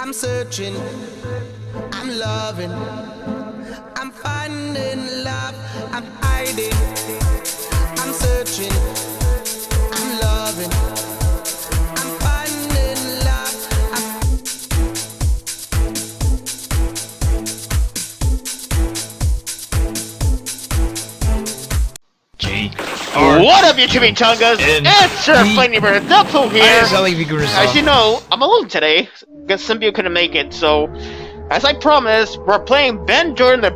I'm searching, I'm loving, I'm finding love, I'm hiding, I'm searching, I'm loving, I'm finding love, What up, YouTube chungas? It's your funny neighbor Deadpool here. As you know, I'm alone today because some of you couldn't make it. So, as I promised, we're playing Ben Jordan, the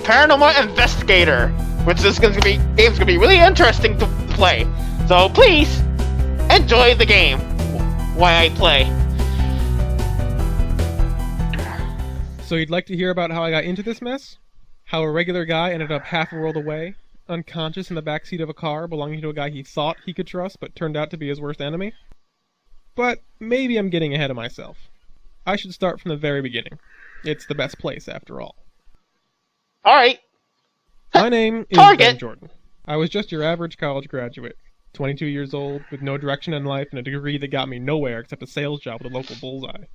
paranormal investigator, which is going to be really interesting to play. So please enjoy the game while I play. So you'd like to hear about how I got into this mess? How a regular guy ended up half a world away, unconscious in the backseat of a car belonging to a guy he thought he could trust but turned out to be his worst enemy? But maybe I'm getting ahead of myself. I should start from the very beginning. It's the best place, after all. Alright. My name is Ben Jordan. I was just your average college graduate, 22 years old, with no direction in life and a degree that got me nowhere except a sales job with a local bullseye.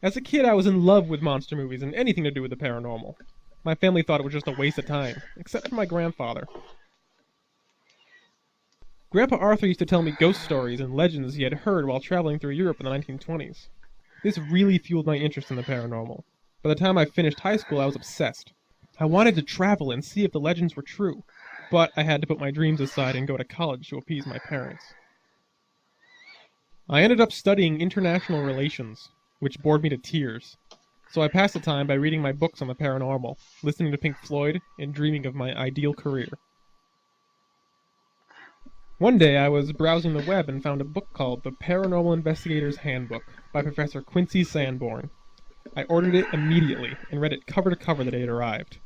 As a kid, I was in love with monster movies and anything to do with the paranormal. My family thought it was just a waste of time, except for my grandfather. Grandpa Arthur used to tell me ghost stories and legends he had heard while traveling through Europe in the 1920s. This really fueled my interest in the paranormal. By the time I finished high school, I was obsessed. I wanted to travel and see if the legends were true, but I had to put my dreams aside and go to college to appease my parents. I ended up studying international relations, which bored me to tears. So I passed the time by reading my books on the paranormal, listening to Pink Floyd, and dreaming of my ideal career. One day I was browsing the web and found a book called The Paranormal Investigator's Handbook by Professor Quincy Sanborn. I ordered it immediately and read it cover to cover the day it arrived.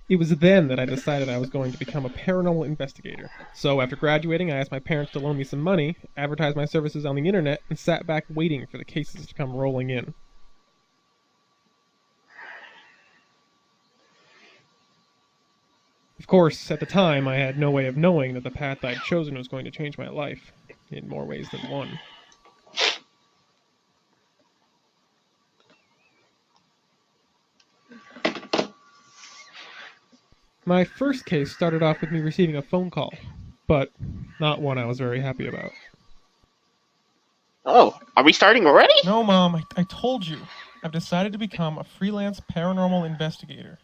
It was then that I decided I was going to become a paranormal investigator. So after graduating, I asked my parents to loan me some money, advertised my services on the internet, and sat back waiting for the cases to come rolling in. Of course, at the time, I had no way of knowing that the path I'd chosen was going to change my life, in more ways than one. My first case started off with me receiving a phone call, but not one I was very happy about. Oh, are we starting already? No, Mom, I told you. I've decided to become a freelance paranormal investigator.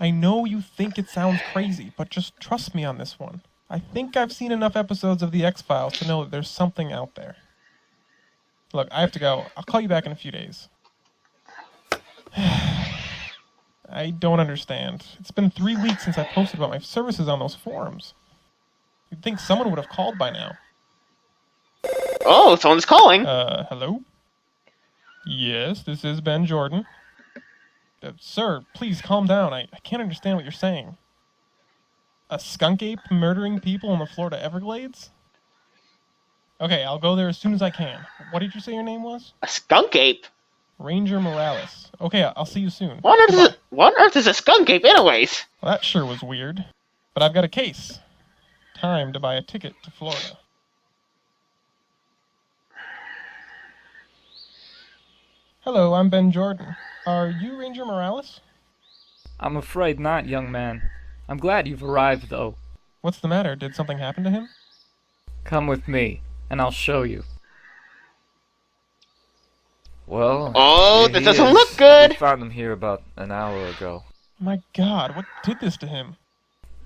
I know you think it sounds crazy, but just trust me on this one. I think I've seen enough episodes of The X-Files to know that there's something out there. Look, I have to go. I'll call you back in a few days. I don't understand. It's been 3 weeks since I posted about my services on those forums. You'd think someone would have called by now. Oh, someone's calling. Hello? Yes, this is Ben Jordan. Sir, please calm down. I can't understand what you're saying. A skunk ape murdering people in the Florida Everglades? Okay, I'll go there as soon as I can. What did you say your name was? A skunk ape? Ranger Morales. Okay, I'll see you soon. What on earth is a skunk ape anyways? Well, that sure was weird. But I've got a case. Time to buy a ticket to Florida. Hello, I'm Ben Jordan. Are you Ranger Morales? I'm afraid not, young man. I'm glad you've arrived, though. What's the matter? Did something happen to him? Come with me, and I'll show you. Well, oh, here this he doesn't is. look good. We found him here about an hour ago. My God, what did this to him?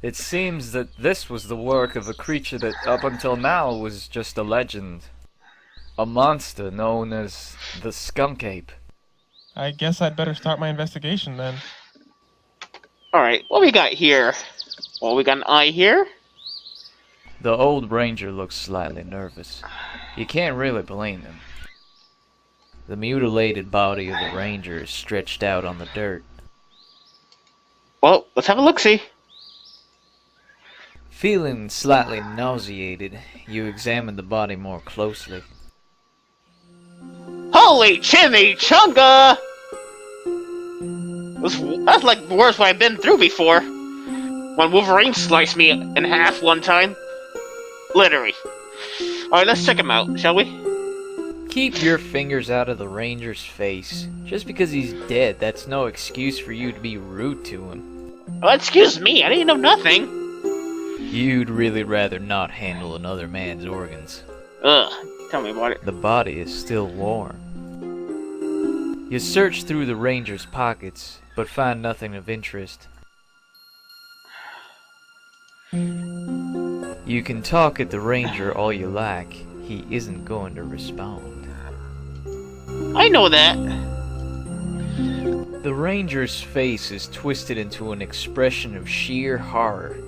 It seems that this was the work of a creature that up until now was just a legend. A monster known as the skunk ape. I guess I'd better start my investigation then. Alright, what we got here? Well, we got an eye here. The old ranger looks slightly nervous. You can't really blame him. The mutilated body of the ranger is stretched out on the dirt. Well, let's have a look-see. Feeling slightly nauseated, you examine the body more closely. Holy chimichanga! That's like the worst I've been through before. When Wolverine sliced me in half one time. Literally. Alright, let's check him out, shall we? Keep your fingers out of the ranger's face. Just because he's dead, that's no excuse for you to be rude to him. Well, excuse me, I didn't know nothing. You'd really rather not handle another man's organs. Ugh, tell me about it. The body is still warm. You search through the ranger's pockets, but find nothing of interest. You can talk at the ranger all you like. He isn't going to respond. I know that. The ranger's face is twisted into an expression of sheer horror.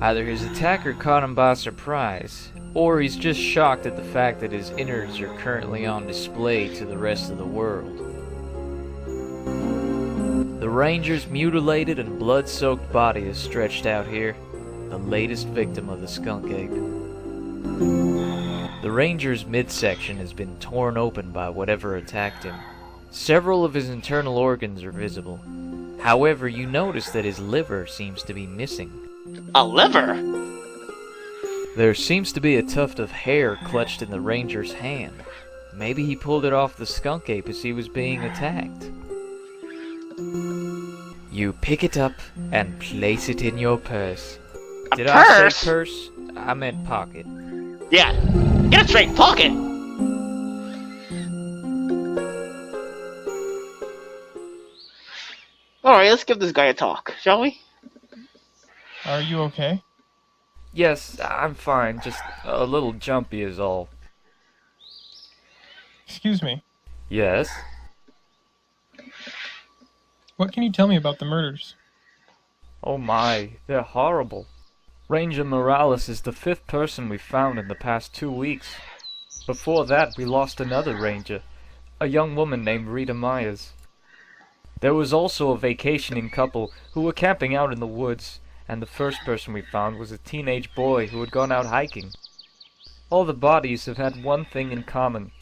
Either his attacker caught him by surprise, or he's just shocked at the fact that his innards are currently on display to the rest of the world. The ranger's mutilated and blood-soaked body is stretched out here, the latest victim of the skunk ape. The ranger's midsection has been torn open by whatever attacked him. Several of his internal organs are visible. However, you notice that his liver seems to be missing. A liver? There seems to be a tuft of hair clutched in the ranger's hand. Maybe he pulled it off the skunk ape as he was being attacked. You pick it up and place it in your purse. Did I say purse? I meant pocket. Yeah, get it straight, pocket! Alright, let's give this guy a talk, shall we? Are you okay? Yes, I'm fine. Just a little jumpy is all. Excuse me. Yes? What can you tell me about the murders? Oh my, they're horrible. Ranger Morales is the 5th person we've found in the past 2 weeks. Before that, we lost another ranger, a young woman named Rita Myers. There was also a vacationing couple who were camping out in the woods, and the first person we found was a teenage boy who had gone out hiking. All the bodies have had one thing in common.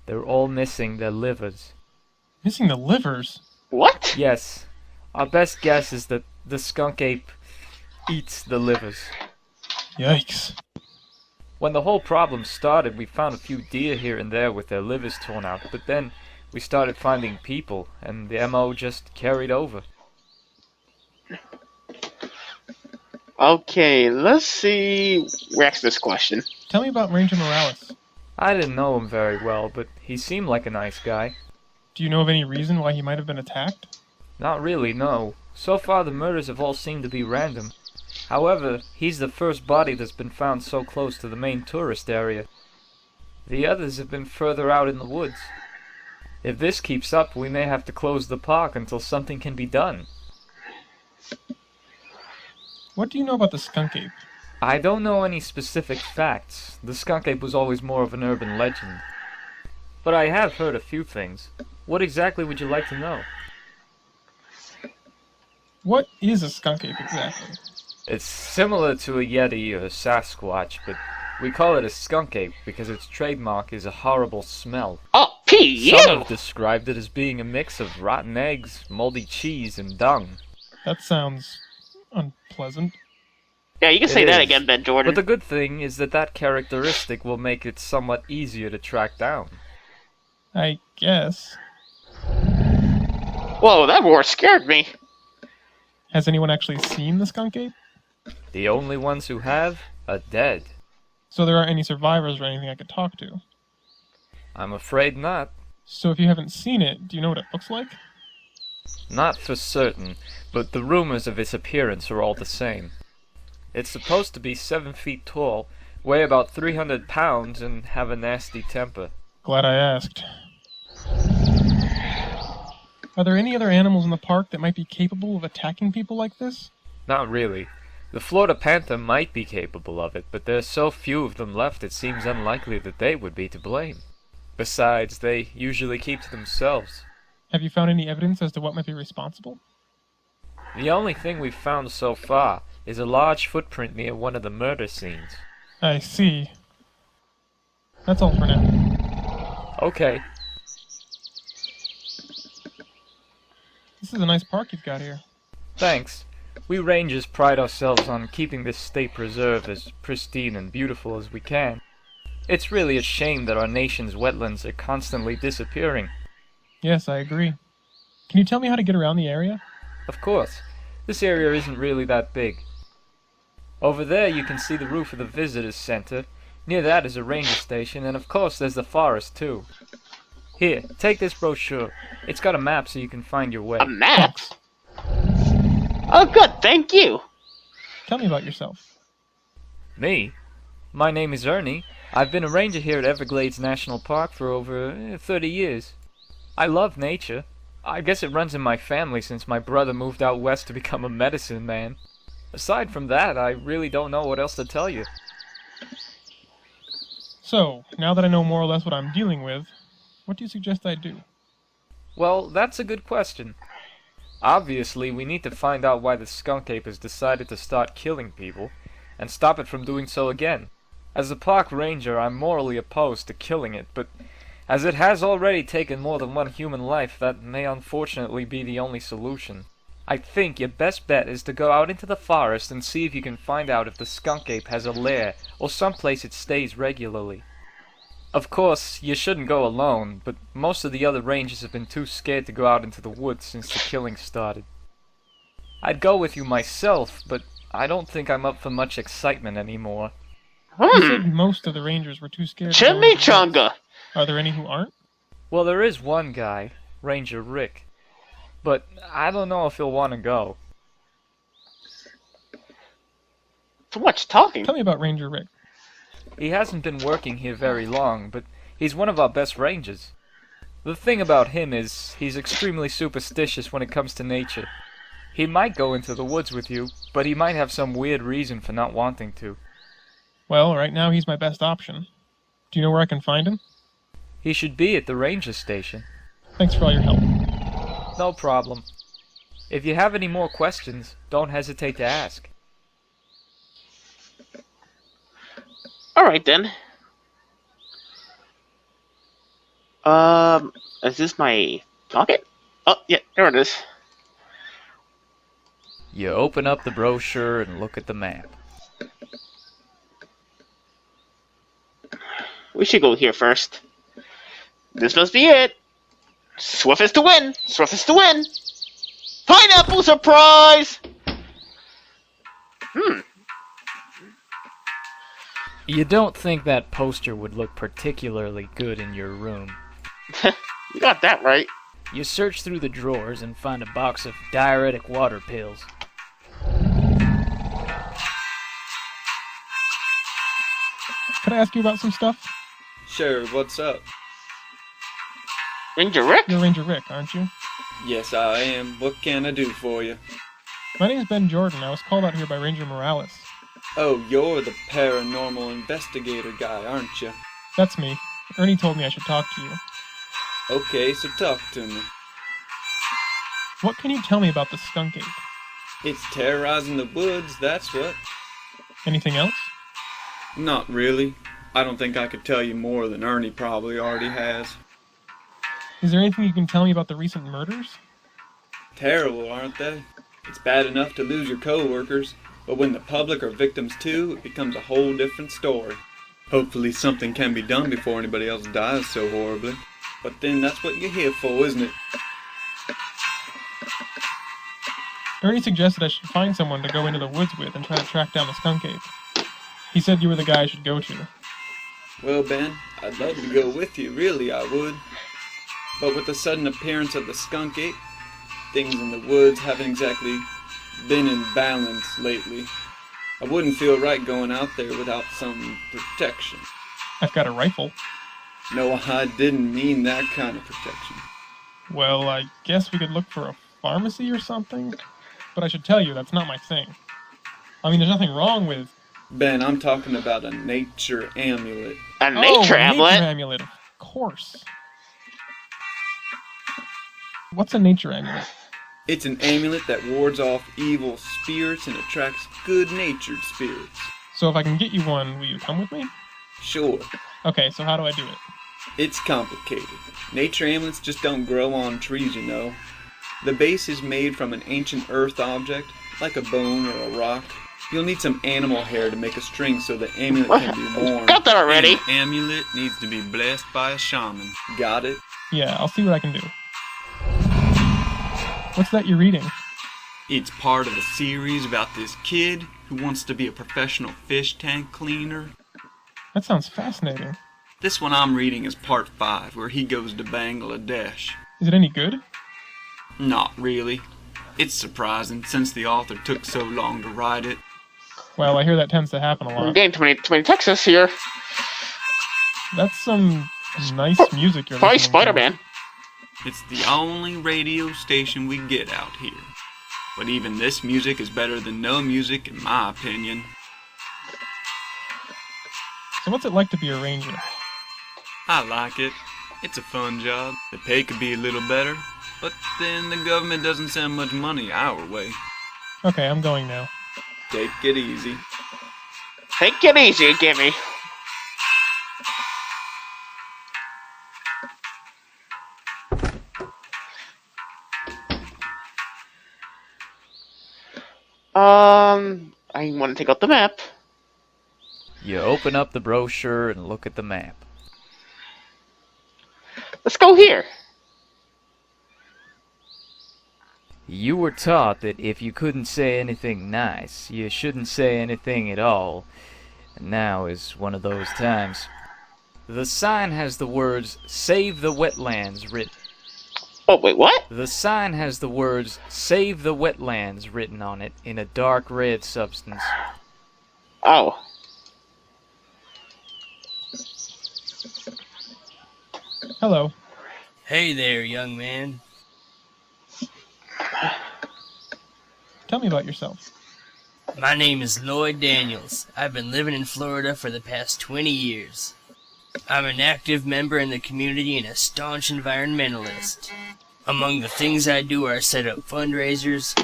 They're all missing their livers. Missing the livers? What? Yes. Our best guess is that the skunk ape eats the livers. Yikes. When the whole problem started, we found a few deer here and there with their livers torn out, but then we started finding people, and the MO just carried over. Okay, let's see. Rex this question. Tell me about Ranger Morales. I didn't know him very well, but he seemed like a nice guy. Do you know of any reason why he might have been attacked? Not really, no. So far the murders have all seemed to be random. However, he's the first body that's been found so close to the main tourist area. The others have been further out in the woods. If this keeps up, we may have to close the park until something can be done. What do you know about the skunk ape? I don't know any specific facts. The skunk ape was always more of an urban legend. But I have heard a few things. What exactly would you like to know? What is a skunk ape exactly? It's similar to a Yeti or a Sasquatch, but we call it a skunk ape because its trademark is a horrible smell. Oh, pee! Some have described it as being a mix of rotten eggs, moldy cheese, and dung. That sounds unpleasant. Yeah, you can say that again, Ben Jordan. But the good thing is that that characteristic will make it somewhat easier to track down. I guess. Whoa, that roar scared me. Has anyone actually seen the skunk ape? The only ones who have are dead. So there aren't any survivors or anything I could talk to? I'm afraid not. So if you haven't seen it, do you know what it looks like? Not for certain, but the rumors of its appearance are all the same. It's supposed to be 7 feet tall, weigh about 300 pounds, and have a nasty temper. Glad I asked. Are there any other animals in the park that might be capable of attacking people like this? Not really. The Florida panther might be capable of it, but there's so few of them left it seems unlikely that they would be to blame. Besides, they usually keep to themselves. Have you found any evidence as to what might be responsible? The only thing we've found so far is a large footprint near one of the murder scenes. I see. That's all for now. Okay. This is a nice park you've got here. Thanks. We rangers pride ourselves on keeping this state preserve as pristine and beautiful as we can. It's really a shame that our nation's wetlands are constantly disappearing. Yes, I agree. Can you tell me how to get around the area? Of course. This area isn't really that big. Over there you can see the roof of the visitors center. Near that is a ranger station, and of course there's the forest too. Here, take this brochure. It's got a map so you can find your way. A map? Oh good, thank you. Tell me about yourself. Me? My name is Ernie. I've been a ranger here at Everglades National Park for over 30 years. I love nature. I guess it runs in my family since my brother moved out west to become a medicine man. Aside from that, I really don't know what else to tell you. So, now that I know more or less what I'm dealing with, what do you suggest I do? Well, that's a good question. Obviously, we need to find out why the skunk ape has decided to start killing people, and stop it from doing so again. As a park ranger, I'm morally opposed to killing it, but as it has already taken more than one human life, that may unfortunately be the only solution. I think your best bet is to go out into the forest and see if you can find out if the skunk ape has a lair, or someplace it stays regularly. Of course, you shouldn't go alone, but most of the other rangers have been too scared to go out into the woods since the killing started. I'd go with you myself, but I don't think I'm up for much excitement anymore. You said most of the rangers were too scared to go into the woods. Chimichanga! Are there any who aren't? Well, there is one guy, Ranger Rick, but I don't know if he'll want to go. So much talking. Tell me about Ranger Rick. He hasn't been working here very long, but he's one of our best rangers. The thing about him is, he's extremely superstitious when it comes to nature. He might go into the woods with you, but he might have some weird reason for not wanting to. Well, right now he's my best option. Do you know where I can find him? He should be at the ranger station. Thanks for all your help. No problem. If you have any more questions, don't hesitate to ask. Alright then. Is this my pocket? Oh, yeah, there it is. You open up the brochure and look at the map. We should go here first. This must be it. Swiftest to win! Swiftest to win! Pineapple surprise! You don't think that poster would look particularly good in your room. You got that right. You search through the drawers and find a box of diuretic water pills. Can I ask you about some stuff? Sure, what's up? Ranger Rick? You're Ranger Rick, aren't you? Yes, I am. What can I do for you? My name's Ben Jordan. I was called out here by Ranger Morales. Oh, you're the paranormal investigator guy, aren't you? That's me. Ernie told me I should talk to you. Okay, so talk to me. What can you tell me about the skunk ape? It's terrorizing the woods, that's what. Anything else? Not really. I don't think I could tell you more than Ernie probably already has. Is there anything you can tell me about the recent murders? Terrible, aren't they? It's bad enough to lose your co-workers, but when the public are victims too, it becomes a whole different story. Hopefully something can be done before anybody else dies so horribly. But then that's what you're here for, isn't it? Ernie suggested I should find someone to go into the woods with and try to track down the skunk ape. He said you were the guy I should go to. Well, Ben, I'd love to go with you, really I would. But with the sudden appearance of the skunk ape, things in the woods haven't exactly been in balance lately. I wouldn't feel right going out there without some protection. I've got a rifle. No, I didn't mean that kind of protection. Well, I guess we could look for a pharmacy or something? But I should tell you, that's not my thing. I mean, there's nothing wrong with... Ben, I'm talking about a nature amulet. A nature amulet? Nature amulet, of course. What's a nature amulet? It's an amulet that wards off evil spirits and attracts good-natured spirits. So if I can get you one, will you come with me? Sure. Okay, so how do I do it? It's complicated. Nature amulets just don't grow on trees, you know. The base is made from an ancient earth object, like a bone or a rock. You'll need some animal hair to make a string so the amulet can be worn. Got that already. And the amulet needs to be blessed by a shaman. Got it? Yeah, I'll see what I can do. What's that you're reading? It's part of a series about this kid who wants to be a professional fish tank cleaner. That sounds fascinating. This one I'm reading is part 5, where he goes to Bangladesh. Is it any good? Not really. It's surprising, since the author took so long to write it. Well, I hear that tends to happen a I'm lot. getting too many Texas here. That's some nice music you're Probably listening Spider-Man. It's the only radio station we get out here. But even this music is better than no music, in my opinion. to. So what's it like to be a ranger? I like it. It's a fun job. The pay could be a little better, but then the government doesn't send much money our way. Okay, I'm going now. Take it easy. Take it easy, Gimme. I want to take out the map. You open up the brochure and look at the map. Let's go here. You were taught that if you couldn't say anything nice, you shouldn't say anything at all. And now is one of those times. The sign has the words, "Save the Wetlands" written. Oh, wait, what? The sign has the words, "Save the Wetlands" written on it in a dark red substance. Oh. Hello. Hey there, young man. Tell me about yourself. My name is Lloyd Daniels. I've been living in Florida for the past 20 years. I'm an active member in the community and a staunch environmentalist. Among the things I do are set up fundraisers,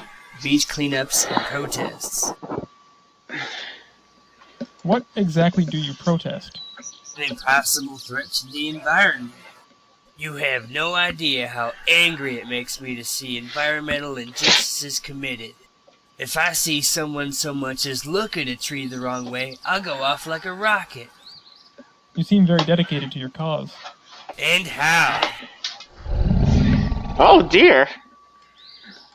beach cleanups, and protests. What exactly do you protest? An impossible threat to the environment. You have no idea how angry it makes me to see environmental injustices committed. If I see someone so much as look at a tree the wrong way, I'll go off like a rocket. You seem very dedicated to your cause. And how? Oh, dear.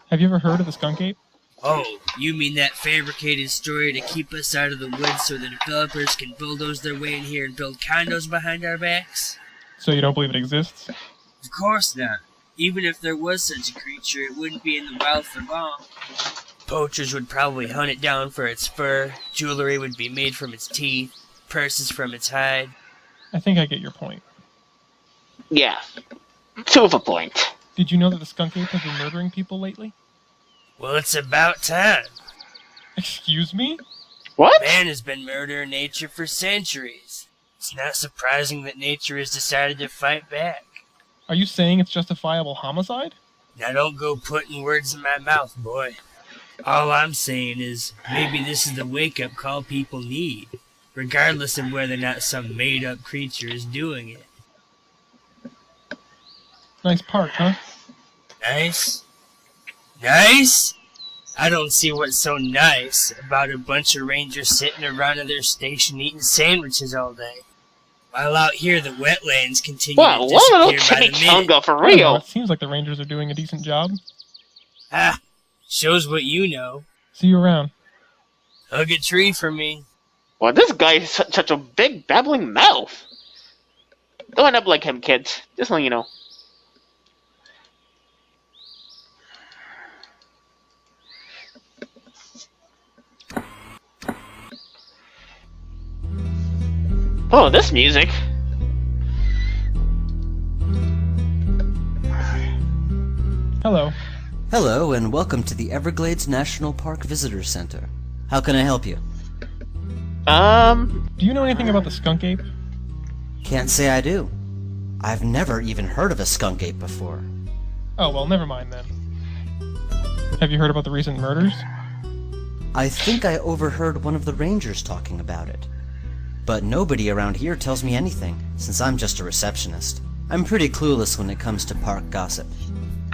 Have you ever heard of the skunk ape? Oh, you mean that fabricated story to keep us out of the woods so the developers can bulldoze their way in here and build condos behind our backs? So you don't believe it exists? Of course not. Even if there was such a creature, it wouldn't be in the wild for long. Poachers would probably hunt it down for its fur, jewelry would be made from its teeth, purses from its hide. I think I get your point. Yeah. To a point. Did you know that the skunk ape has been murdering people lately? Well, it's about time. Excuse me? What? Man has been murdering nature for centuries. It's not surprising that nature has decided to fight back. Are you saying it's justifiable homicide? Now don't go putting words in my mouth, boy. All I'm saying is, maybe this is the wake-up call people need, regardless of whether or not some made-up creature is doing it. Nice park, huh? Nice? Nice? I don't see what's so nice about a bunch of rangers sitting around at their station eating sandwiches all day. While out here the wetlands continue Wow, to what a little disappear by Timmy the minute. Chunga for I don't know, real. it seems like the rangers are doing a decent job. Ah, shows what you know. See you around. Hug a tree for me. Well, this guy has such a big babbling mouth. Don't end up like him, kids. Just letting you know. Oh, this music. Hello. Hello, and welcome to the Everglades National Park Visitor Center. How can I help you? Do you know anything about the skunk ape? Can't say I do. I've never even heard of a skunk ape before. Oh, well, never mind then. Have you heard about the recent murders? I think I overheard one of the rangers talking about it. But nobody around here tells me anything, since I'm just a receptionist. I'm pretty clueless when it comes to park gossip.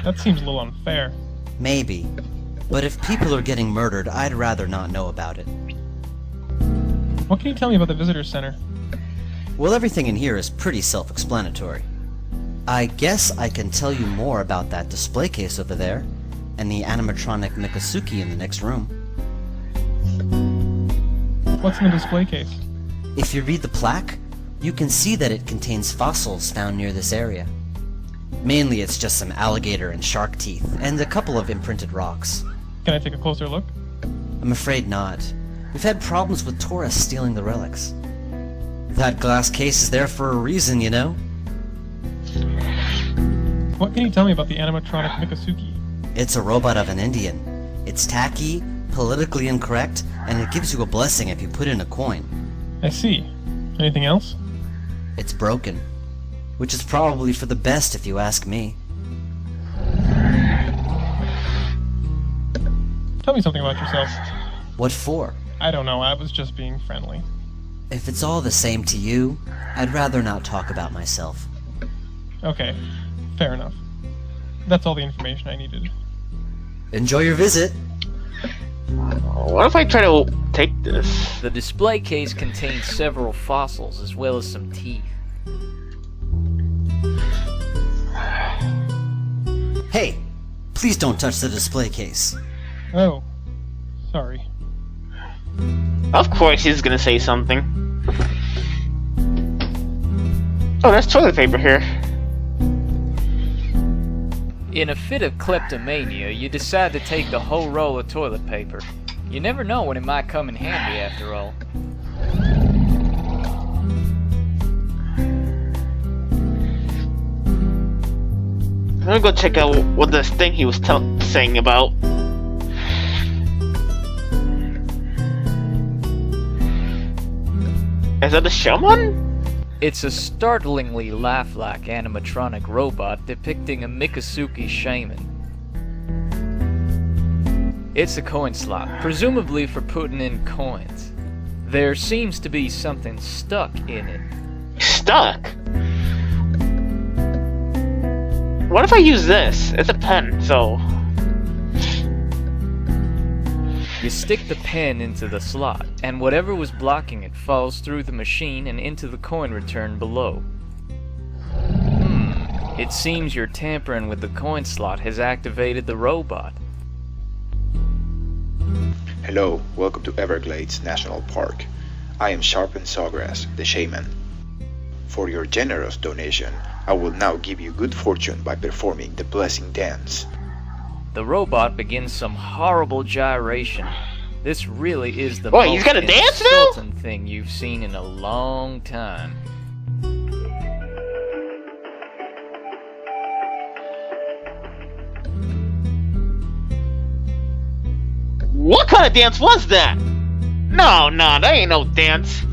That seems a little unfair. Maybe. But if people are getting murdered, I'd rather not know about it. What can you tell me about the visitor center? Well, everything in here is pretty self-explanatory. I guess I can tell you more about that display case over there, and the animatronic Mikasuki in the next room. What's in the display case? If you read the plaque, you can see that it contains fossils found near this area. Mainly it's just some alligator and shark teeth, and a couple of imprinted rocks. Can I take a closer look? I'm afraid not. We've had problems with tourists stealing the relics. That glass case is there for a reason, you know? What can you tell me about the animatronic Mikasuki? It's a robot of an Indian. It's tacky, politically incorrect, and it gives you a blessing if you put in a coin. I see. Anything else? It's broken. Which is probably for the best if you ask me. Tell me something about yourself. What for? I don't know, I was just being friendly. If it's all the same to you, I'd rather not talk about myself. Okay, fair enough. That's all the information I needed. Enjoy your visit! What if I try to take this? The display case contains several fossils as well as some teeth. Hey! Please don't touch the display case. Oh, sorry. Of course he's gonna say something. Oh, there's toilet paper here. In a fit of kleptomania, you decide to take the whole roll of toilet paper. You never know when it might come in handy after all. I'm gonna go check out what this thing he was saying about. Is that a shaman? It's a startlingly lifelike animatronic robot depicting a Mikasuki shaman. It's a coin slot, presumably for putting in coins. There seems to be something stuck in it. Stuck? What if I use this? It's a pen, so... You stick the pen into the slot, and whatever was blocking it falls through the machine and into the coin return below. It seems your tampering with the coin slot has activated the robot. Hello, welcome to Everglades National Park. I am Sharpen Sawgrass, the shaman. For your generous donation, I will now give you good fortune by performing the blessing dance. The robot begins some horrible gyration. This really is the What, most he's gonna dance now? insulting thing you've seen in a long time. What kind of dance was that? No, that ain't no dance.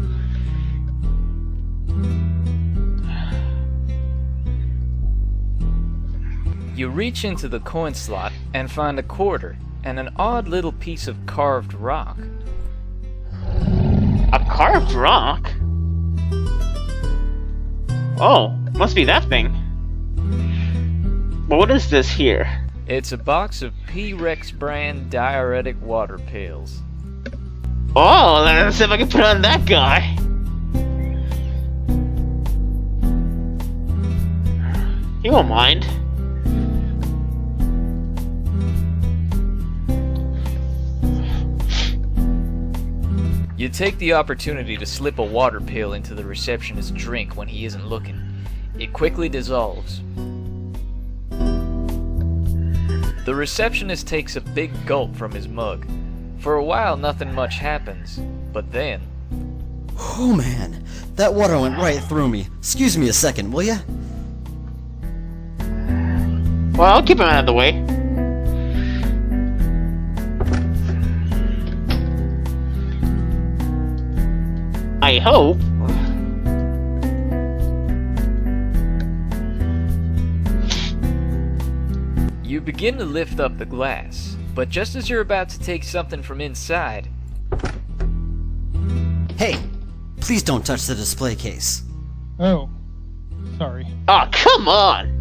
You reach into the coin slot and find a quarter and an odd little piece of carved rock. A carved rock? Oh, must be that thing. But what is this here? It's a box of P-Rex brand diuretic water pills. Oh, let's see if I can put on that guy. He won't mind. You take the opportunity to slip a water pill into the receptionist's drink when he isn't looking. It quickly dissolves. The receptionist takes a big gulp from his mug. For a while, nothing much happens, but then... Oh man, that water went right through me. Excuse me a second, will ya? Well, I'll keep him out of the way. I hope. You begin to lift up the glass. But just as you're about to take something from inside... Hey, please don't touch the display case. Oh, sorry. Oh, come on!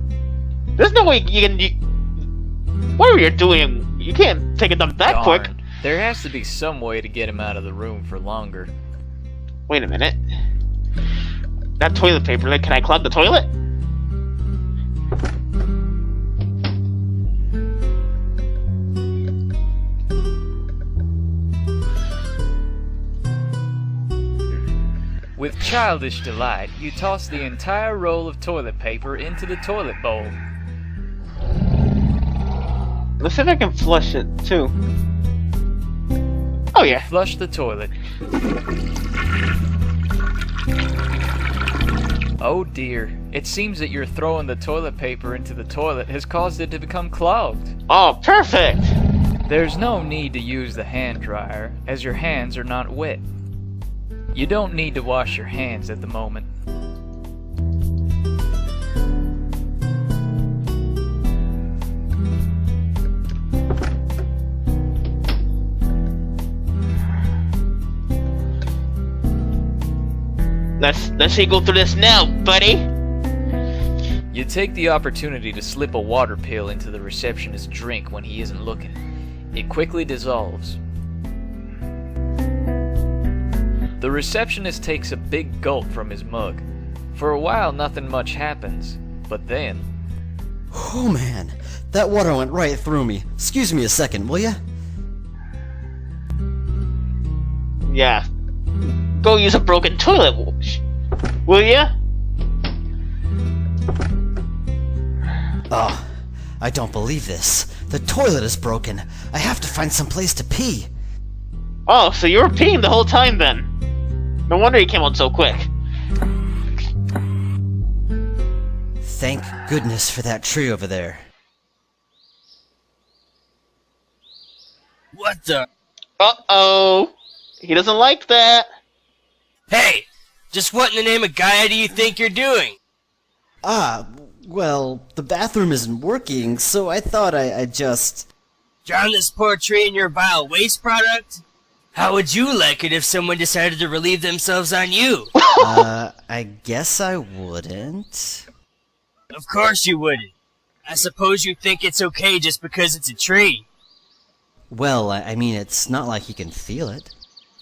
There's no way you can... Whatever you're doing, you can't take it up that quick. Darn. There has to be some way to get him out of the room for longer. Wait a minute. That toilet paper, like, can I clog the toilet? With childish delight, you toss the entire roll of toilet paper into the toilet bowl. Let's see if I can flush it, too. Oh, yeah. Flush the toilet. Oh dear, it seems that your throwing the toilet paper into the toilet has caused it to become clogged. Oh, perfect! There's no need to use the hand dryer, as your hands are not wet. You don't need to wash your hands at the moment. Let's see, go through this now, buddy. You take the opportunity to slip a water pill into the receptionist's drink when he isn't looking. It quickly dissolves. The receptionist takes a big gulp from his mug. For a while, nothing much happens, but then... Oh man, that water went right through me. Excuse me a second, will ya? Yeah. Go use a broken toilet, will ya? Oh, I don't believe this. The toilet is broken. I have to find some place to pee. Oh, so you were peeing the whole time then? No wonder you came out so quick. Thank goodness for that tree over there. What the? Uh-oh. He doesn't like that. Hey! Just what in the name of Gaia do you think you're doing? Well, the bathroom isn't working, so I thought I'd just... Drown this poor tree in your vile waste product? How would you like it if someone decided to relieve themselves on you? I guess I wouldn't. Of course you wouldn't. I suppose you think it's okay just because it's a tree. Well, I mean, it's not like you can feel it.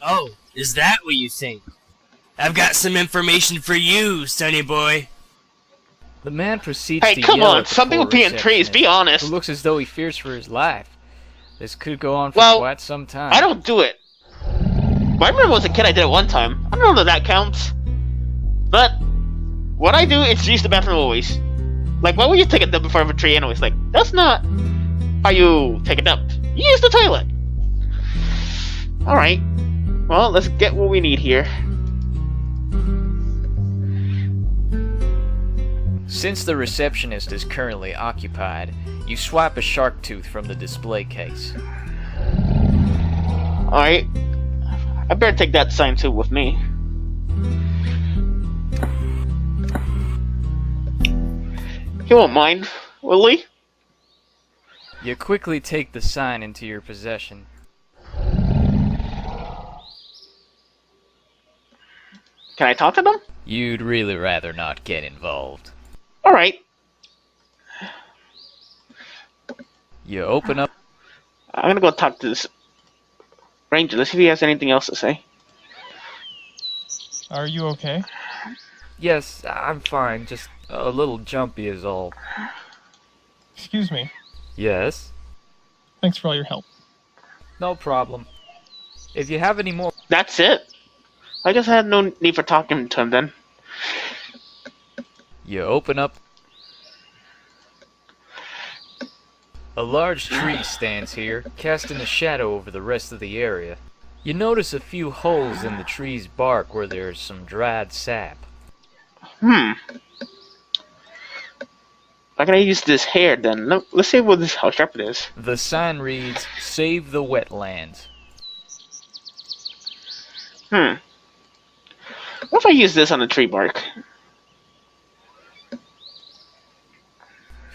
Oh, is that what you think? I've got some information for you, sonny boy. The man proceeds Hey, to come yell on, at the some people poor pee in trees, be receptionist, honest. who looks as though he fears for his life. This could go on for quite some time. I don't do it. But I remember as a kid I did it one time. I don't know if that counts. But what I do is use the bathroom always. Like, why would you take a dump in front of a tree anyways? Like, that's not how you take a dump. You use the toilet. Alright. Well, let's get what we need here. Since the receptionist is currently occupied, you swipe a shark tooth from the display case. Alright. I better take that sign too with me. He won't mind, will he? You quickly take the sign into your possession. Can I talk to them? You'd really rather not get involved. Alright. You open up... I'm gonna go talk to this ranger. Let's see if he has anything else to say. Are you okay? Yes, I'm fine. Just a little jumpy is all. Excuse me. Yes? Thanks for all your help. No problem. If you have any more... That's it. I guess I had no need for talking to him then. You open up... A large tree stands here, casting a shadow over the rest of the area. You notice a few holes in the tree's bark where there's some dried sap. I gotta use this hair then. Let's see how sharp it is. The sign reads, "Save the wetlands." What if I use this on the tree bark?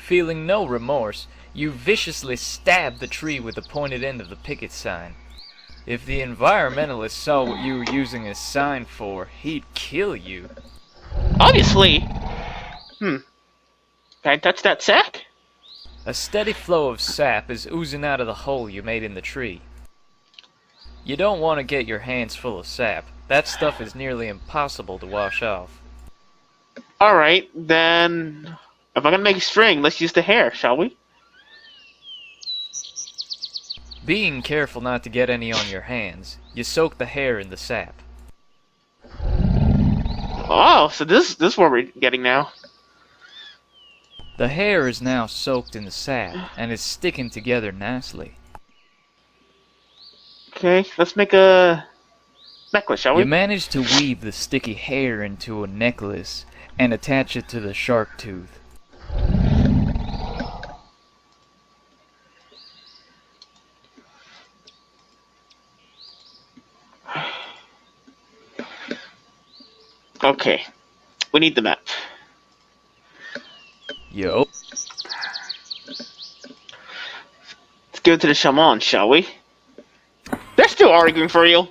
Feeling no remorse, you viciously stab the tree with the pointed end of the picket sign. If the environmentalist saw what you were using his sign for, he'd kill you. Obviously. Can I touch that sack? A steady flow of sap is oozing out of the hole you made in the tree. You don't want to get your hands full of sap. That stuff is nearly impossible to wash off. Alright, then... if I'm gonna make a string, let's use the hair, shall we? Being careful not to get any on your hands, you soak the hair in the sap. Oh, so this is where we're getting now. The hair is now soaked in the sap, and is sticking together nicely. Okay, let's make a necklace, shall we? You manage to weave the sticky hair into a necklace, and attach it to the shark tooth. Okay, we need the map. Yup. Let's go to the shaman, shall we? They're still arguing for you.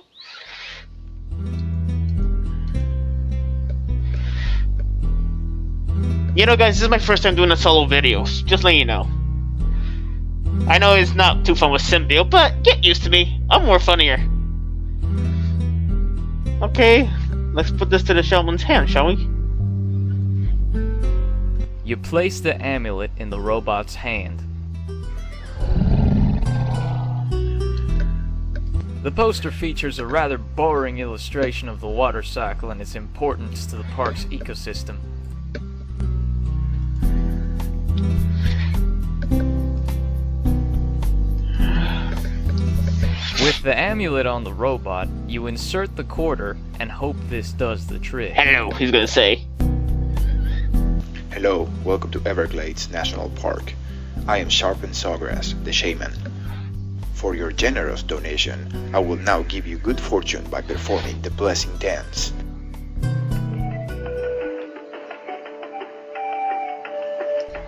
You know, guys, this is my first time doing a solo video. Just letting you know. I know it's not too fun with Symbio, but get used to me. I'm more funnier. Okay, let's put this to the shaman's hand, shall we? You place the amulet in the robot's hand. The poster features a rather boring illustration of the water cycle and its importance to the park's ecosystem. With the amulet on the robot, you insert the quarter and hope this does the trick. Hello, he's gonna say. Hello, welcome to Everglades National Park. I am Sharpen Sawgrass, the shaman. For your generous donation, I will now give you good fortune by performing the blessing dance.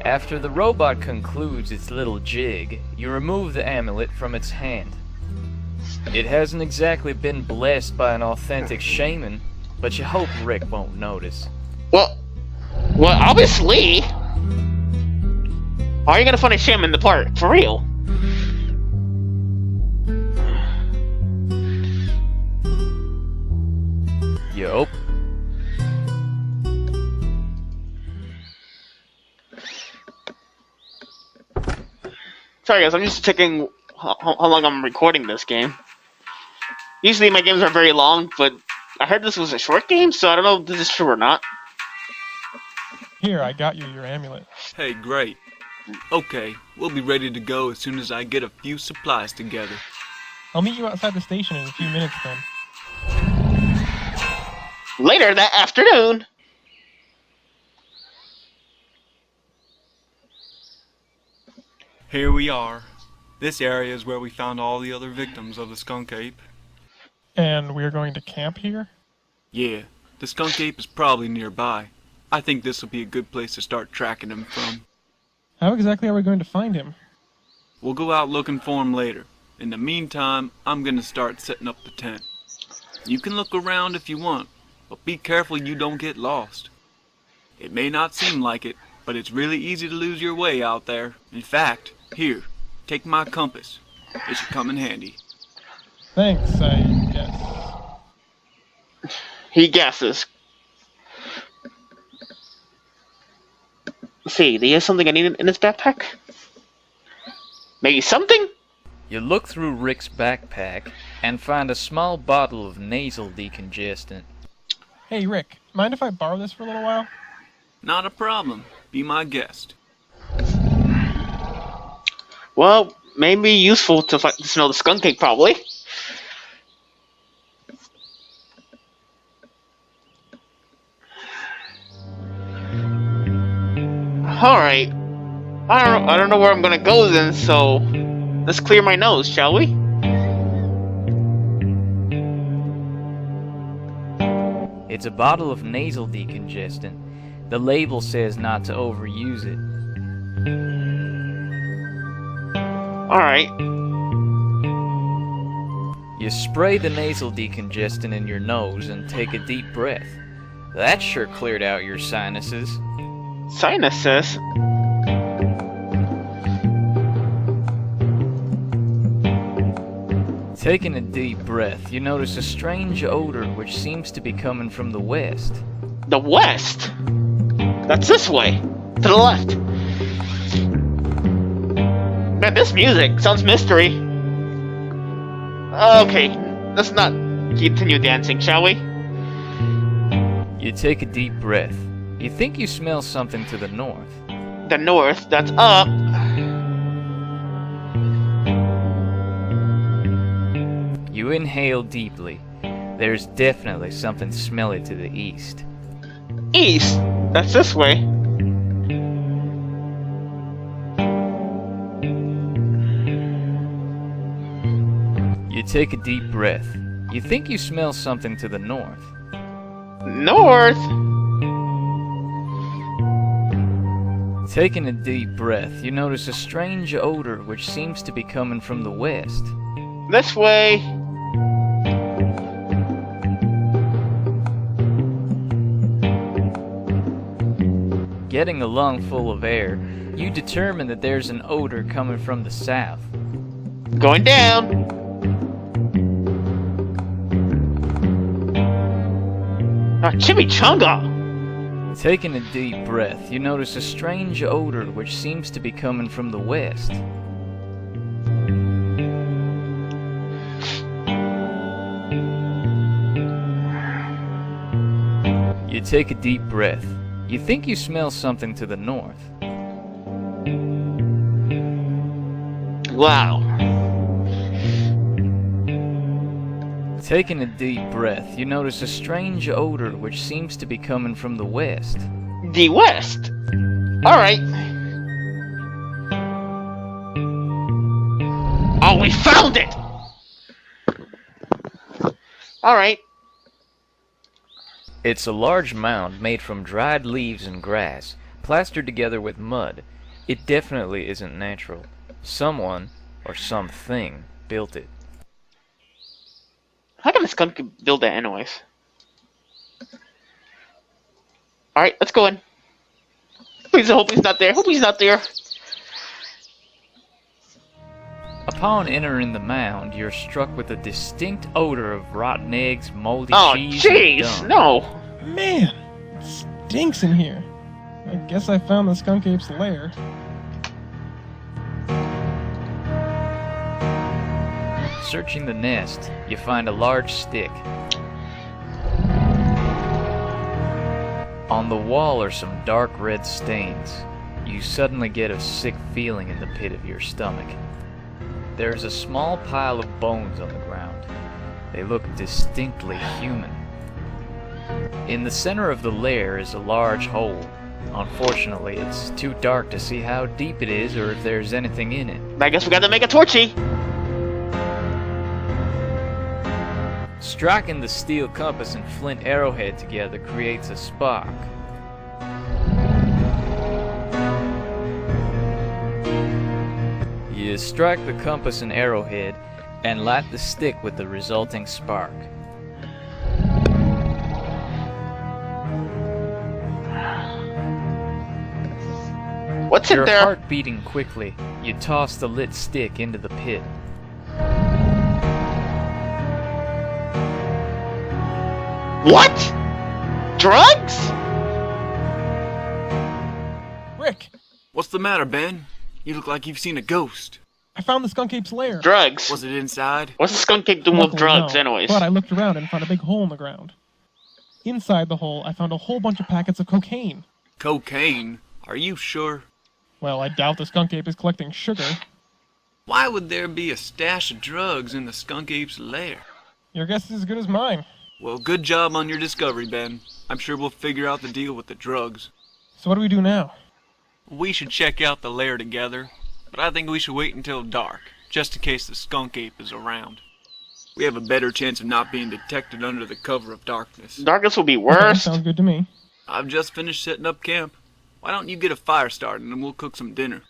After the robot concludes its little jig, you remove the amulet from its hand. It hasn't exactly been blessed by an authentic shaman, but you hope Rick won't notice. Well, obviously. How are you gonna find a shaman in the park? For real? Yup. Sorry guys, I'm just checking how long I'm recording this game. Usually my games are very long, but I heard this was a short game, so I don't know if this is true or not. Here, I got you your amulet. Hey, great. Okay, we'll be ready to go as soon as I get a few supplies together. I'll meet you outside the station in a few minutes then. Later that afternoon. Here we are. This area is where we found all the other victims of the skunk ape. And we're going to camp here? Yeah, the skunk ape is probably nearby. I think this will be a good place to start tracking him from. How exactly are we going to find him? We'll go out looking for him later. In the meantime, I'm gonna start setting up the tent. You can look around if you want, but be careful you don't get lost. It may not seem like it, but it's really easy to lose your way out there. In fact, here, take my compass. It should come in handy. Thanks, I guess. He guesses. Let's see, do he have something I need in his backpack? Maybe something? You look through Rick's backpack and find a small bottle of nasal decongestant. Hey Rick, mind if I borrow this for a little while? Not a problem. Be my guest. Well, maybe useful to smell the skunk cake, probably. Alright. I don't know where I'm gonna go then, so let's clear my nose, shall we? It's a bottle of nasal decongestant. The label says not to overuse it. Alright. You spray the nasal decongestant in your nose and take a deep breath. That sure cleared out your sinuses. Sinuses? Taking a deep breath, you notice a strange odor which seems to be coming from the west. The west? That's this way. To the left. Man, this music sounds mystery. Okay, let's not continue dancing, shall we? You take a deep breath. You think you smell something to the north. The north, that's up. You inhale deeply. There's definitely something smelly to the east. East? That's this way. You take a deep breath. You think you smell something to the north. North? Taking a deep breath, you notice a strange odor which seems to be coming from the west. This way. Getting a lung full of air, you determine that there's an odor coming from the south. Going down. Chimichanga! Taking a deep breath, you notice a strange odor which seems to be coming from the west. You take a deep breath. You think you smell something to the north. Wow. Taking a deep breath, you notice a strange odor which seems to be coming from the west. The west? Alright. Oh, we found it! Alright. It's a large mound made from dried leaves and grass, plastered together with mud. It definitely isn't natural. Someone, or something, built it. How can a skunk build that anyways? Alright, let's go in. Please, I hope he's not there. Hope he's not there. Upon entering the mound, you're struck with a distinct odor of rotten eggs, moldy cheese, jeez, and dung. No! Man, it stinks in here. I guess I found the skunk ape's lair. Searching the nest, you find a large stick. On the wall are some dark red stains. You suddenly get a sick feeling in the pit of your stomach. There's a small pile of bones on the ground. They look distinctly human. In the center of the lair is a large hole. Unfortunately, it's too dark to see how deep it is or if there's anything in it. I guess we got to make a torchy. Striking the steel compass and flint arrowhead together creates a spark. You strike the compass and arrowhead and light the stick with the resulting spark. What's in Your there? heart beating quickly, you toss the lit stick into the pit. What? Drugs? Rick, What's the matter, Ben? You look like you've seen a ghost. I found the skunk ape's lair. Drugs. Was it inside? What's the skunk ape doing with Luckily, drugs, no, anyways? But I looked around and found a big hole in the ground. Inside the hole, I found a whole bunch of packets of cocaine. Cocaine? Are you sure? Well, I doubt the skunk ape is collecting sugar. Why would there be a stash of drugs in the skunk ape's lair? Your guess is as good as mine. Well, good job on your discovery, Ben. I'm sure we'll figure out the deal with the drugs. So what do we do now? We should check out the lair together, but I think we should wait until dark, just in case the skunk ape is around. We have a better chance of not being detected under the cover of darkness. Darkness will be Okay, worse. sounds good to me. I've just finished setting up camp. Why don't you get a fire started and we'll cook some dinner?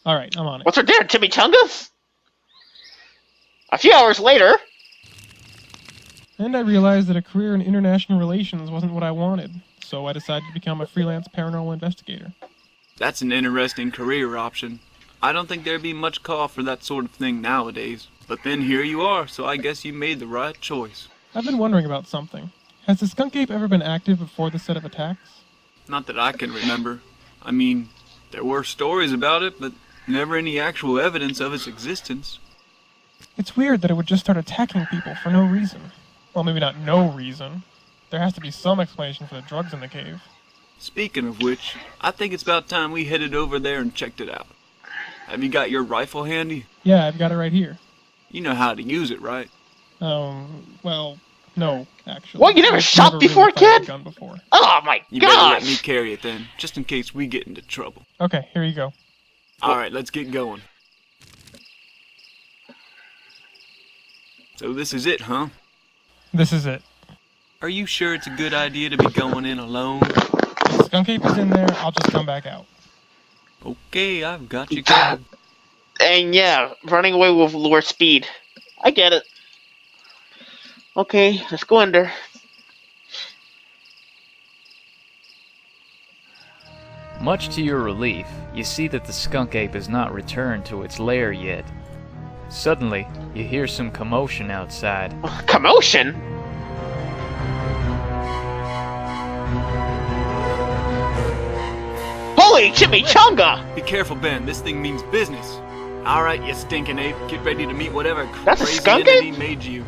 Alright, I'm on it. What's for dinner, chimichangas? A few hours later... And I realized that a career in international relations wasn't what I wanted, so I decided to become a freelance paranormal investigator. That's an interesting career option. I don't think there'd be much call for that sort of thing nowadays. But then here you are, so I guess you made the right choice. I've been wondering about something. Has the skunk ape ever been active before this set of attacks? Not that I can remember. I mean, there were stories about it, but never any actual evidence of its existence. It's weird that it would just start attacking people for no reason. Well, maybe not no reason. There has to be some explanation for the drugs in the cave. Speaking of which, I think it's about time we headed over there and checked it out. Have you got your rifle handy? Yeah, I've got it right here. You know how to use it, right? Well, no, actually. What, you never shot before, really fired kid? a gun before. Oh my gosh! You better let me carry it then, just in case we get into trouble. Okay, here you go. Alright, let's get going. So this is it, huh? This is it. Are you sure it's a good idea to be going in alone? If the skunk ape is in there, I'll just come back out. Okay, I've got you covered. And yeah, running away with lower speed. I get it. Okay, let's go in there. Much to your relief, you see that the skunk ape has not returned to its lair yet. Suddenly, you hear some commotion outside. Commotion? Holy chimichanga! Be careful, Ben. This thing means business. Alright, you stinking ape. Get ready to meet whatever That's a crazy skunk entity ape? made you.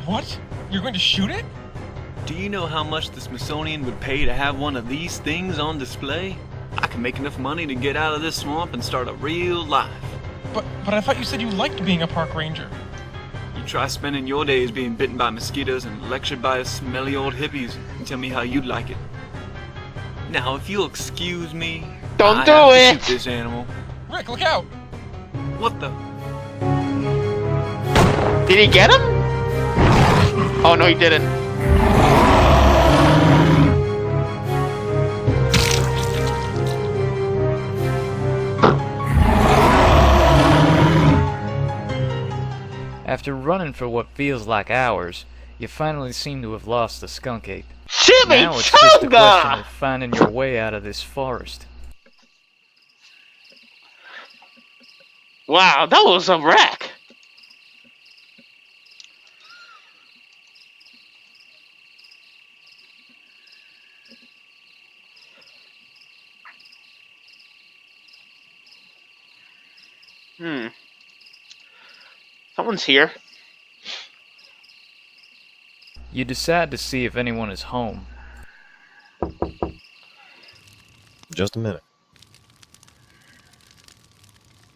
What? You're going to shoot it? Do you know how much the Smithsonian would pay to have one of these things on display? I can make enough money to get out of this swamp and start a real life. But I thought you said you liked being a park ranger. You try spending your days being bitten by mosquitoes and lectured by smelly old hippies and tell me how you'd like it. Now, if you'll excuse me, Don't I do have it! to shoot this animal. Rick, look out! What the? Did he get him? Oh no, he didn't. After running for what feels like hours, you finally seem to have lost the skunk ape. Now it's just a question Chimichanga! of finding your way out of this forest. Wow, that was a wreck. Someone's here. You decide to see if anyone is home. Just a minute.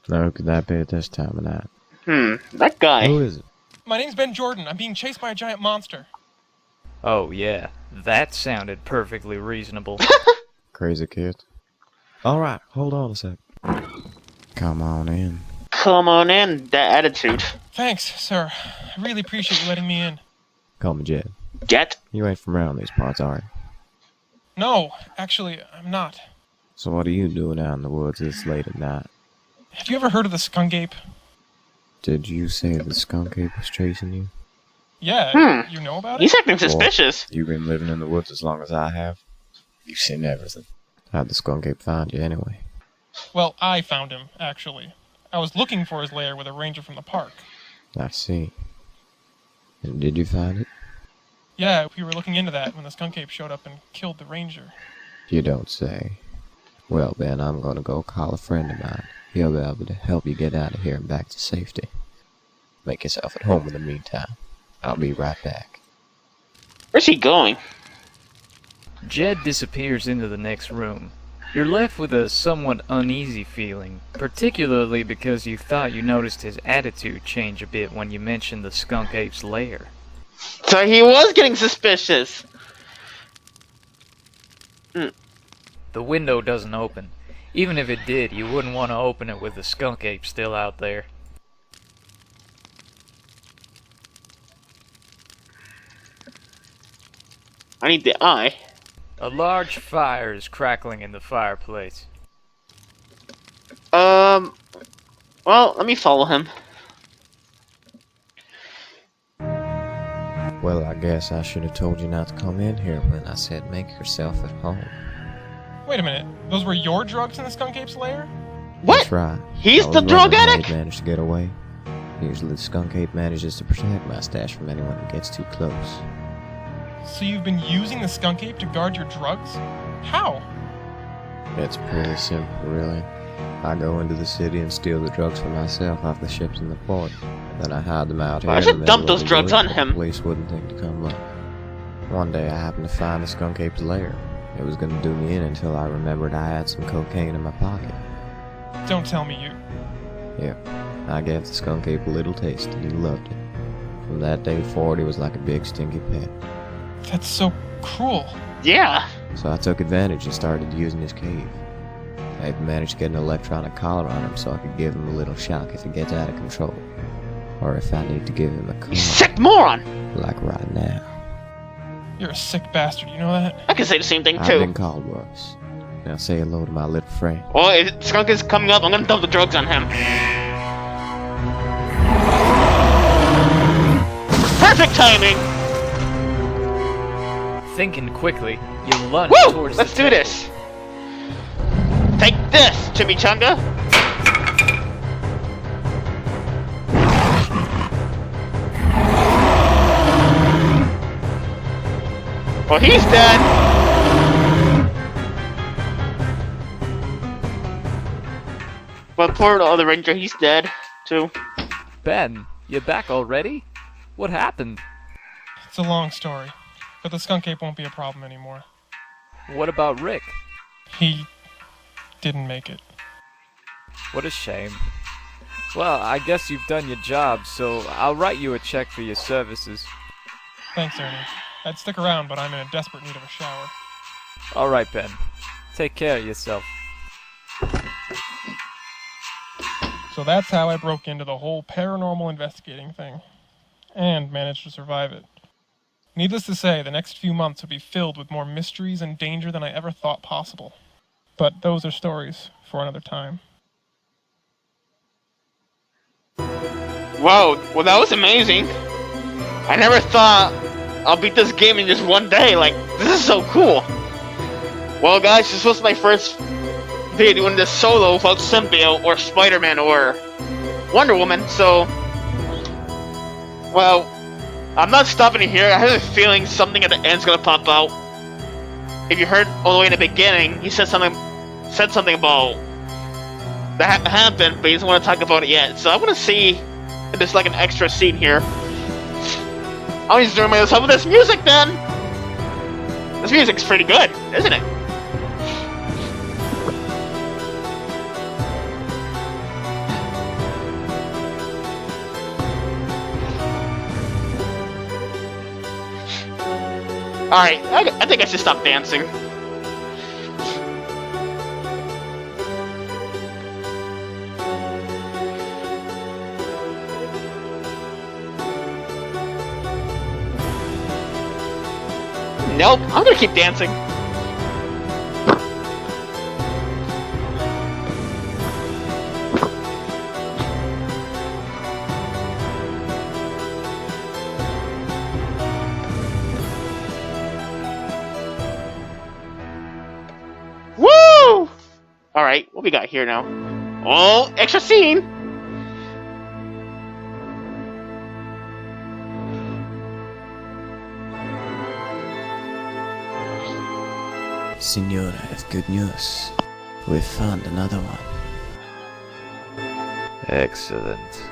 Now, who could that be at this time of night? That guy. Who is it? My name's Ben Jordan. I'm being chased by a giant monster. Oh yeah, that sounded perfectly reasonable. Crazy kid. Alright, hold on a sec. Come on in. Come on in, that attitude. Thanks, sir. I really appreciate you letting me in. Call me Jed. Jet? You ain't from around these parts, are you? No, actually, I'm not. So what are you doing out in the woods this late at night? Have you ever heard of the skunk ape? Did you say the skunk ape was chasing you? Yeah, you know about it? He's acting suspicious. You've been living in the woods as long as I have. You've seen everything. How'd the skunk ape find you anyway? Well, I found him, actually. I was looking for his lair with a ranger from the park. I see. And did you find it? Yeah, we were looking into that when the skunk ape showed up and killed the ranger. You don't say. Well, Ben, I'm gonna go call a friend of mine. He'll be able to help you get out of here and back to safety. Make yourself at home in the meantime. I'll be right back. Where's he going? Jed disappears into the next room. You're left with a somewhat uneasy feeling, particularly because you thought you noticed his attitude change a bit when you mentioned the skunk ape's lair. So he was getting suspicious. The window doesn't open. Even if it did, you wouldn't want to open it with the skunk ape still out there. I need the eye. A large fire is crackling in the fireplace. Well, let me follow him. Well, I guess I should have told you not to come in here when I said make yourself at home. Wait a minute. Those were your drugs in the skunk ape's lair? What? That's right. He's I the was drug wondering how addict? he managed to get away. Usually the skunk ape manages to protect my stash from anyone who gets too close. So you've been using the skunk ape to guard your drugs? How? It's pretty simple, really. I go into the city and steal the drugs for myself off the ships in the port. Then I hide them out here. I in should the dump middle of those the drugs woods on where him. The police wouldn't think to come look. One day I happened to find the skunk ape's lair. It was gonna do me in until I remembered I had some cocaine in my pocket. Don't tell me you... Yep, I gave the skunk ape a little taste and he loved it. From that day forward, he was like a big stinky pet. That's so cruel. Yeah. So I took advantage and started using his cave. I even managed to get an electronic collar on him so I could give him a little shock if it gets out of control. Or if I need to give him a call. You sick moron! Like right now. You're a sick bastard, you know that? I can say the same thing I've too. been called worse. Now say hello to my little friend. Well, if Skunk is coming up, I'm gonna dump the drugs on him. Perfect timing! Thinking quickly, you lunge Woo! towards Let's the do table. this! Take this, Chimichanga! Well, he's dead! But poor the other ranger, he's dead, too. Ben, you're back already? What happened? It's a long story, but the skunk ape won't be a problem anymore. What about Rick? He didn't make it. What a shame. Well, I guess you've done your job, so I'll write you a check for your services. Thanks, Ernie. I'd stick around, but I'm in a desperate need of a shower. Alright, Ben. Take care of yourself. So that's how I broke into the whole paranormal investigating thing. And managed to survive it. Needless to say, the next few months would be filled with more mysteries and danger than I ever thought possible. But those are stories for another time. Wow, well that was amazing. I never thought I'll beat this game in just one day. Like, this is so cool. Well guys, this was my first video doing this solo without Symbiote or Spider-Man or Wonder Woman, so... Well, I'm not stopping it here. I have a feeling something at the end's gonna pop out. If you heard all the way in the beginning, he said something about that happened, but he doesn't want to talk about it yet. So I want to see if there's like an extra scene here. I'll enjoy myself with this music then. This music's pretty good, isn't it? Alright, I think I should stop dancing. Nope, I'm gonna keep dancing. Woo! Alright, what we got here now? Oh, extra scene! Senor, I have good news. We've found another one. Excellent.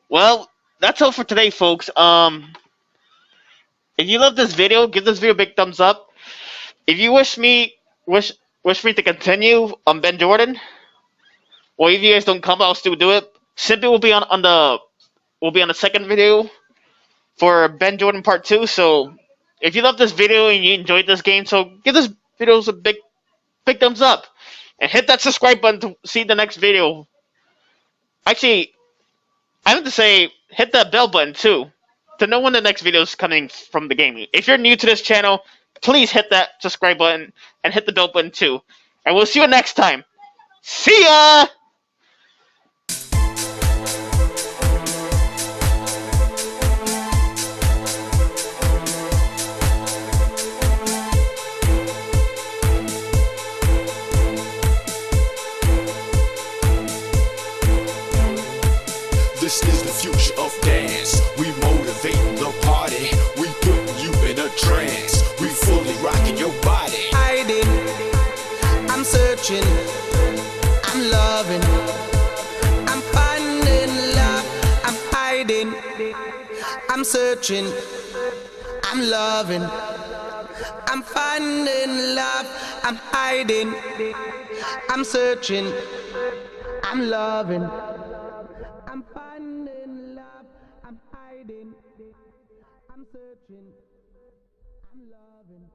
Well, that's all for today, folks. If you love this video, give this video a big thumbs up. If you wish me to continue on Ben Jordan, or if you guys don't come, I'll still do it. Simply will be on the second video for Ben Jordan Part 2. So if you love this video and you enjoyed this game, so give this video a big thumbs up and hit that subscribe button to see the next video. Actually, I have to say, hit that bell button too, to know when the next video is coming from the game. If you're new to this channel, please hit that subscribe button and hit the bell button too. And we'll see you next time. See ya! This is the future of dance. We motivate the party. We put you in a trance. We fully rocking your body. Hiding, I'm searching, I'm loving, I'm finding love. I'm hiding, I'm searching, I'm loving, I'm finding love. I'm hiding, I'm searching, I'm loving, I'm finding love. I'm hiding, I'm searching, I'm loving.